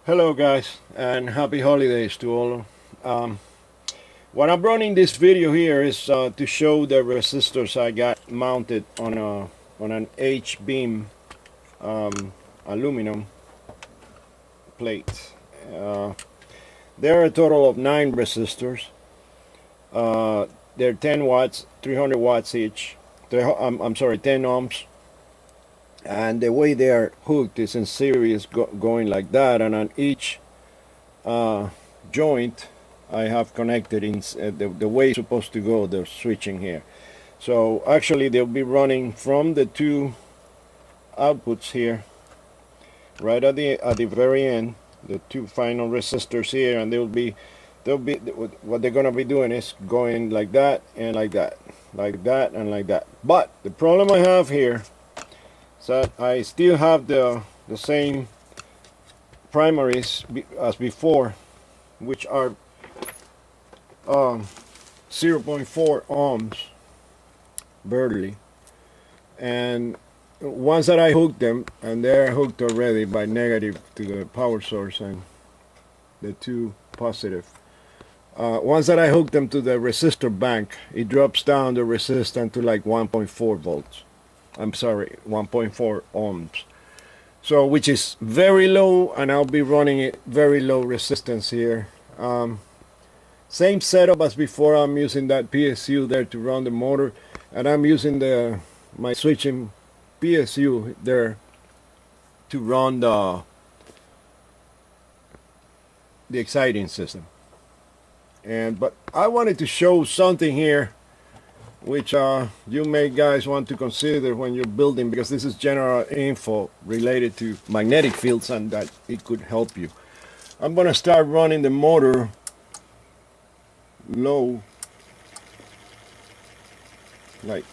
Hello guys, and happy holidays to all. Um, what I'm running this video here is to show the resistors I got mounted on an H-beam aluminum plate. There are a total of 9 resistors. They're 10 watts, 300 watts each. I'm sorry, 10 ohms. And the way they are hooked is in series, going like that, and on each joint I have connected in the way it's supposed to go, the switching here. So actually they'll be running from the two outputs here, right at the very end, the two final resistors here, and they'll be what they're gonna be doing is going like that and like that, like that and like that. But the problem I have here, so I still have the same primaries as before, which are 0.4 ohms barely, and once that I hooked them, and they're hooked already by negative to the power source and the two positive, once that I hooked them to the resistor bank, it drops down the resistance to like 1.4 volts. I'm sorry, 1.4 ohms. So, which is very low, and I'll be running it very low resistance here. Same setup as before. I'm using that PSU there to run the motor, and I'm using my switching PSU there to run the exciting system. But I wanted to show something here which you may guys want to consider when you're building, because this is general info related to magnetic fields and that it could help you. I'm gonna start running the motor low, like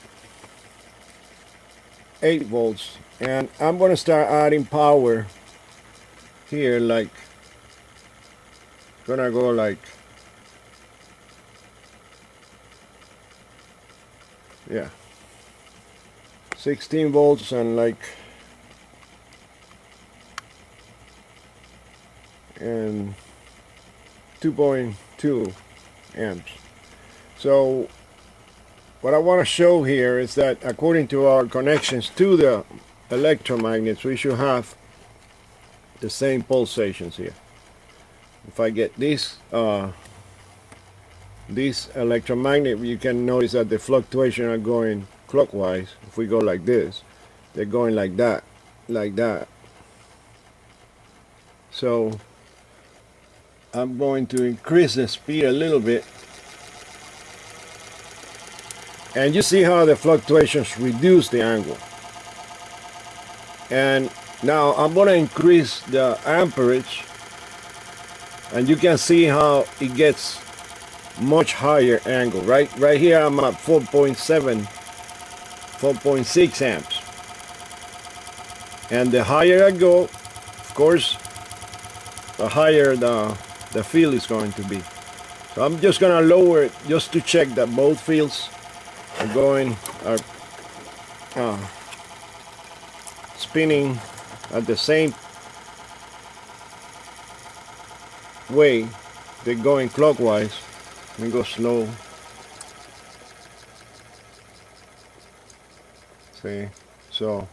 8 volts, and I'm gonna start adding power here, like gonna go like, yeah, 16 volts and like, and 2.2 amps. So what I want to show here is that according to our connections to the electromagnets, we should have the same pulsations here. If I get this electromagnet, you can notice that the fluctuations are going clockwise. If we go like this, they're going like that, like that. So I'm going to increase the speed a little bit, and you see how the fluctuations reduce the angle. And now I'm going to increase the amperage, and you can see how it gets much higher angle. Right here I'm at 4.7, 4.6 amps, and the higher I go, of course, the higher the field is going to be. So I'm just gonna lower it just to check that both fields are spinning at the same way. They're going clockwise. Let me go slow. See, so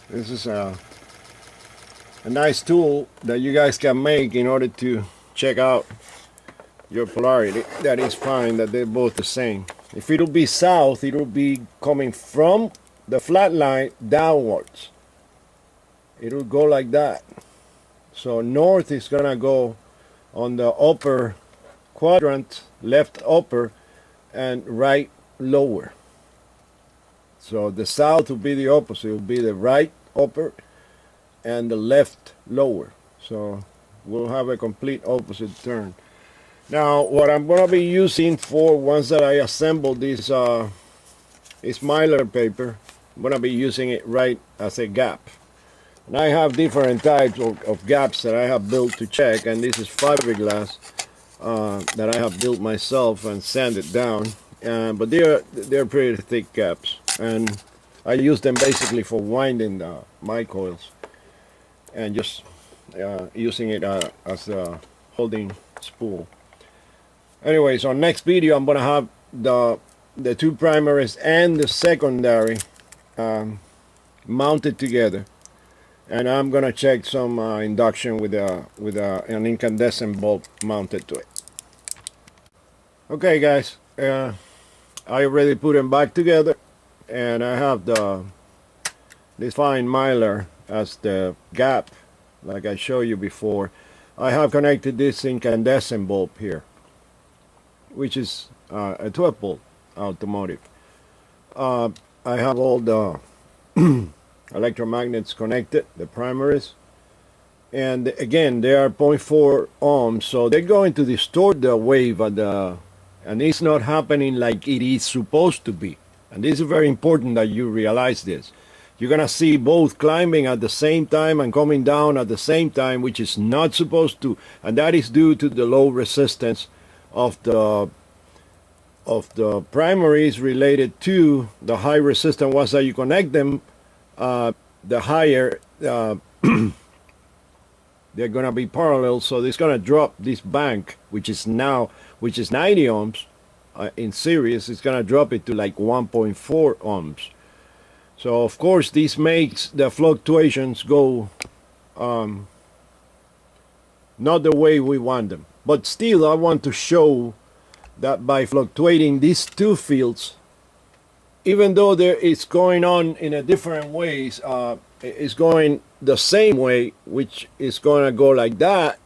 this is a nice tool that you guys can make in order to check out your polarity. That is fine that they're both the same. If it'll be south, it'll be coming from the flat line downwards. It'll go like that. So north is gonna go on the upper quadrant, left upper, and right lower. So the south will be the opposite. It will be the right upper and the left lower. So we'll have a complete opposite turn. Now what I'm going to be using for, once that I assemble this is mylar paper, I'm going to be using it right as a gap. And I have different types of gaps that I have built to check, and this is fiberglass that I have built myself and sanded down. But they're pretty thick gaps, and I use them basically for winding my coils. and just using it as a holding spool. Anyways, on next video I'm gonna have the two primaries and the secondary mounted together, and I'm gonna check some induction with an incandescent bulb mounted to it. Okay guys, I already put them back together, and I have this fine mylar as the gap like I showed you before. I have connected this incandescent bulb here, which is a 12 volt automotive. I have all the electromagnets connected, the primaries, and again they are 0.4 ohms, so they're going to distort the wave at and it's not happening like it is supposed to be. And this is very important that you realize this. You're gonna see both climbing at the same time and coming down at the same time, which is not supposed to, and that is due to the low resistance of the primaries related to the high resistance. Once that you connect them, the higher they're gonna be parallel, so it's gonna drop this bank, which is 90 ohms in series. It's gonna drop it to like 1.4 ohms. So of course this makes the fluctuations go not the way we want them. But still I want to show that by fluctuating these two fields, even though it's going on in a different ways, it's going the same way, which is going to go like that.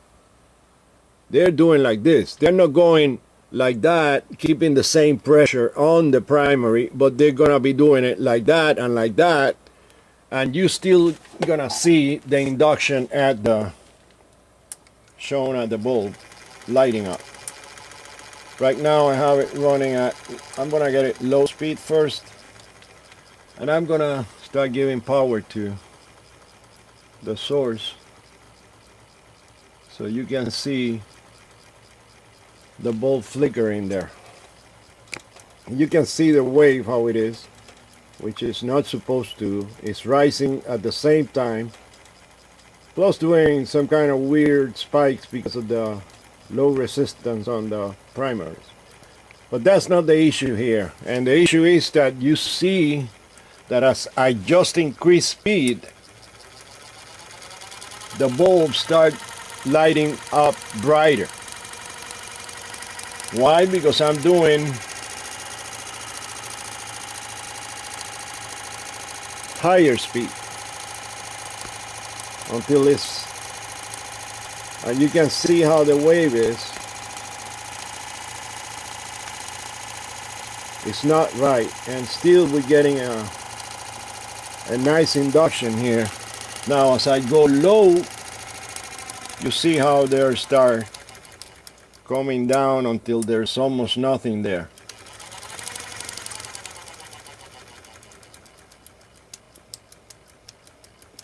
They're doing like this. They're not going like that, keeping the same pressure on the primary, but they're gonna be doing it like that and like that, and you still gonna see the induction at the shown at the bulb lighting up. Right now I have it running at, I'm gonna get it low speed first, and I'm gonna start giving power to the source so you can see the bulb flickering there. You can see the wave how it is, which is not supposed to. It's rising at the same time, plus doing some kind of weird spikes because of the low resistance on the primaries. But that's not the issue here, and the issue is that you see that as I just increase speed, the bulbs start lighting up brighter. Why? Because I'm doing higher speed until it's, and you can see how the wave is. It's not right, and still we're getting a nice induction here. Now as I go low, you see how they start coming down until there's almost nothing there.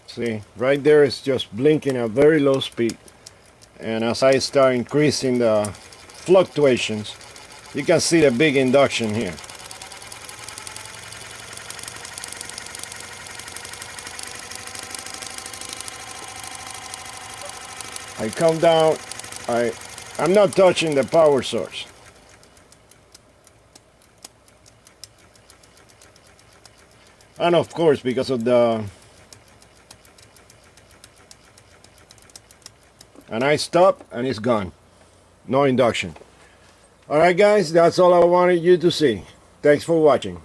See, right there it's just blinking at very low speed, and as I start increasing the fluctuations, you can see the big induction here. I come down, I'm not touching the power source. And of course, because of the, and I stop and it's gone. No induction. Alright guys, that's all I wanted you to see. Thanks for watching.